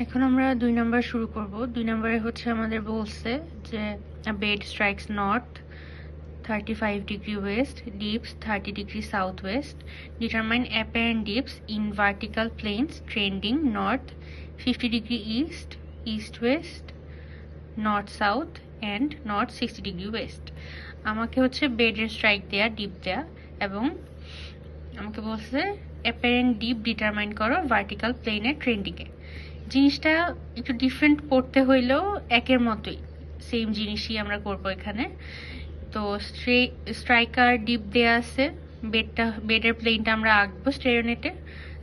এখন আমরা 2 নাম্বার শুরু করব। 2 নম্বরে হচ্ছে আমাদের বলছে যে a bed strikes north 35 degree west, dips 30 degree southwest. Determine apparent dips in vertical planes trending north 50 degree east, east-west, north-south and north 60 degree west. আমাকে হচ্ছে বেডের স্ট্রাইক দেয়া, ডিপ দেয়া এবং আমাকে বলছে apparent dip ডিটারমাইন করো ভার্টিক্যাল প্লেনের ট্রেন্ডিংয়ে। জিনিসটা একটু ডিফারেন্ট পড়তে হইলেও একের মতোই, সেম জিনিসই আমরা করবো এখানে। তো স্ট্রাইকার ডিপ দেয়া আছে, বেডের প্লেনটা আমরা আঁকবো স্টেরিওনেটে,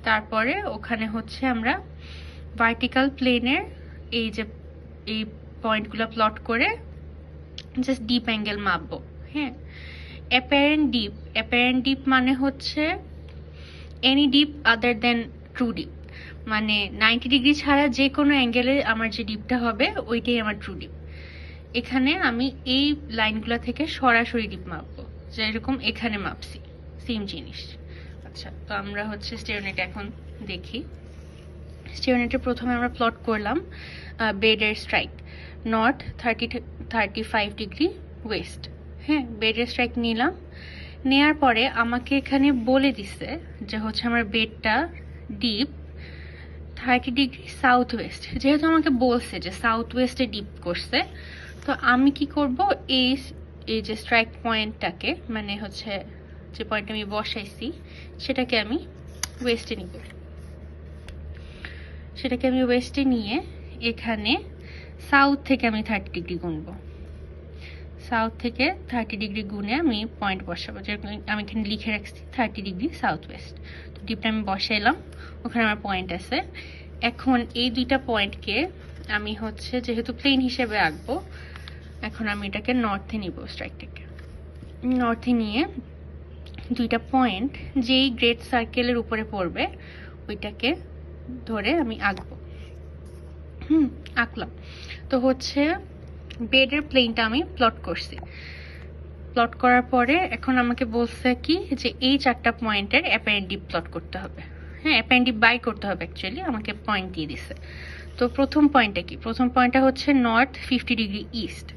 তারপরে ওখানে হচ্ছে আমরা ভার্টিক্যাল প্লেনের এই যে এই পয়েন্টগুলো প্লট করে জাস্ট ডিপ অ্যাঙ্গেল মাপবো। হ্যাঁ, অ্যাপারেন্ট ডিপ মানে হচ্ছে এনি ডিপ আদার দেন ট্রু ডিপ, মানে 90 ডিগ্রি ছাড়া যে কোনো অ্যাঙ্গেলে আমার যে ডিপটা হবে ওইটাই আমার ট্রু ডিপ। এখানে আমি এই লাইনগুলো থেকে সরাসরি ডিপ মাপবো, যেরকম এখানে মাপছি, সেম জিনিস। আচ্ছা, তো আমরা হচ্ছে স্টেরিওনেট এখন দেখি। স্টেরিওনেটে প্রথমে আমরা প্লট করলাম বেডের স্ট্রাইক নর্থ 35 ডিগ্রি ওয়েস্ট। হ্যাঁ, বেডের স্ট্রাইক নিলাম, নেয়ার পরে আমাকে এখানে বলে দিছে যে হচ্ছে আমার বেডটা ডিপ 30 ডিগ্রি সাউথ ওয়েস্ট। যেহেতু আমাকে বলছে যে সাউথ ওয়েস্টে ডিপ করছে, তো আমি কি করব, এই যে স্ট্রাইক পয়েন্টটাকে, মানে হচ্ছে যে পয়েন্ট আমি বসাইছি সেটাকে আমি ওয়েস্টে নিব। সেটাকে আমি ওয়েস্টে নিয়ে এখানে সাউথ থেকে আমি 30 ডিগ্রি গুনবো। সাউথ থেকে 30 ডিগ্রি গুনে আমি পয়েন্ট বসাবো, যেরকম আমি এখানে লিখে রাখছি 30 ডিগ্রি সাউথ ওয়েস্ট। তো ডিপটা আমি বসাইলাম, ওখানে আমার পয়েন্ট আছে। এখন এই দুইটা পয়েন্টকে আমি হচ্ছে যেহেতু প্লেন হিসেবে আঁকবো, এখন আমি এটাকে নর্থে নিব, স্ট্রাইকটাকে নর্থে নিয়ে দুইটা পয়েন্ট যেই গ্রেট সার্কেলের উপরে পড়বে ওইটাকে ধরে আমি আঁকবো। আঁকলাম। তো হচ্ছে বেডের প্লেনটা আমি প্লট করছি। প্লট করার পরে এখন আমাকে বলছে কি যে এই 4টা পয়েন্টের অ্যাপারেন্ট ডিপ প্লট করতে হবে। হ্যাঁ, অ্যাপারেন্ট ডিপ বাই করতে হবে, অ্যাকচুয়ালি আমাকে পয়েন্ট দিয়ে দিছে। তো প্রথম পয়েন্টটা কি? প্রথম পয়েন্টটা হচ্ছে নর্থ 50 ডিগ্রি ইস্ট।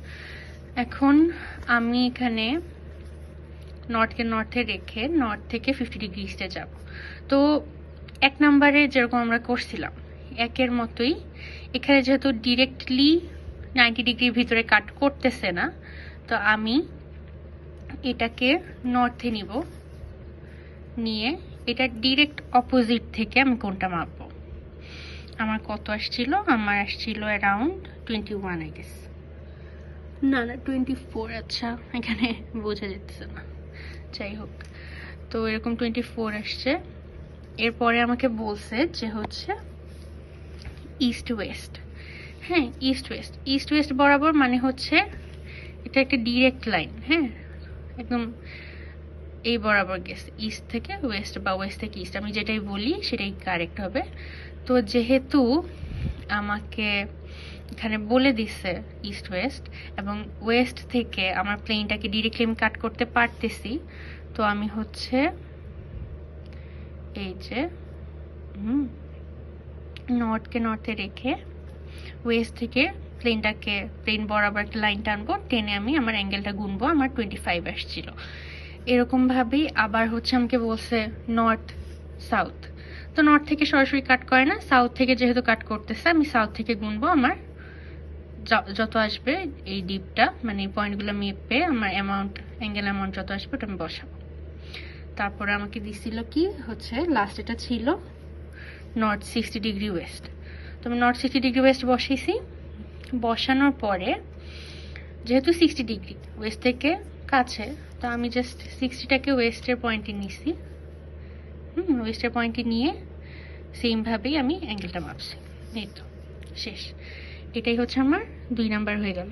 এখন আমি এখানে নর্থকে নর্থে রেখে নর্থ থেকে 50 ডিগ্রি ইস্টে যাব। তো 1 নম্বরে যেরকম আমরা করছিলাম একের মতোই এখানে যেহেতু ডিরেক্টলি 90 ডিগ্রির ভিতরে কাট করতেছে না, তো আমি এটাকে নর্থে নিব, নিয়ে এটা ডিরেক্ট অপোজিট থেকে আমি কোনটা মাপবো। আমার কত আসছিল? আমার আসছিল অ্যারাউন্ড 21 আই গেস, না 24। আচ্ছা, এখানে বোঝা যাচ্ছে না, যাই হোক। তো এরকম 24 আসছে। এরপরে আমাকে বলছে যে হচ্ছে ইস্ট ওয়েস্ট। হ্যাঁ, ইস্ট ওয়েস্ট বরাবর, মানে হচ্ছে এটা একটা ডিরেক্ট লাইন। হ্যাঁ, একদম এই বরাবর গেছে, ইস্ট থেকে ওয়েস্ট বা ওয়েস্ট থেকে ইস্ট, আমি যেটাই বলি সেটাই কারেক্ট হবে। তো যেহেতু আমাকে এখানে বলে দিচ্ছে ইস্ট ওয়েস্ট, এবং ওয়েস্ট থেকে আমার প্লেনটাকে ডিরেক্টলি আমি কাট করতে পারতেছি, তো আমি হচ্ছে এই যে নর্থকে নর্থে রেখে ওয়েস্ট থেকে প্লেন বরাবর একটা লাইন টানবো, টেনে আমি আমার অ্যাঙ্গেলটা গুনবো। আমার 25 আসছিল। এরকম ভাবেই আবার হচ্ছে আমাকে বলছে নর্থ সাউথ। তো নর্থ থেকে সরাসরি কাট করে না, সাউথ থেকে যেহেতু কাট করতেছে আমি সাউথ থেকে গুনবো। আমার যত আসবে এই ডিপটা, মানে এই পয়েন্টগুলো মেপে আমার অ্যাঙ্গেল অ্যামাউন্ট যত আসবে ওটা আমি বসাবো। তারপরে আমাকে দিছিল কি হচ্ছে লাস্ট এটা ছিল নর্থ 60 ডিগ্রি ওয়েস্ট। তো আমি নর্থ 60 ডিগ্রি ওয়েস্ট বসাইছি। বসানোর পরে যেহেতু 60 ডিগ্রি ওয়েস্ট থেকে কাছে, তো আমি জাস্ট 60টাকে ওয়েস্টের পয়েন্টে নিছি। ওয়েস্টের পয়েন্টে নিয়ে সেমভাবেই আমি অ্যাঙ্গেলটা মাপছি। এই তো শেষ। এটাই হচ্ছে আমার 2 নাম্বার হয়ে গেল।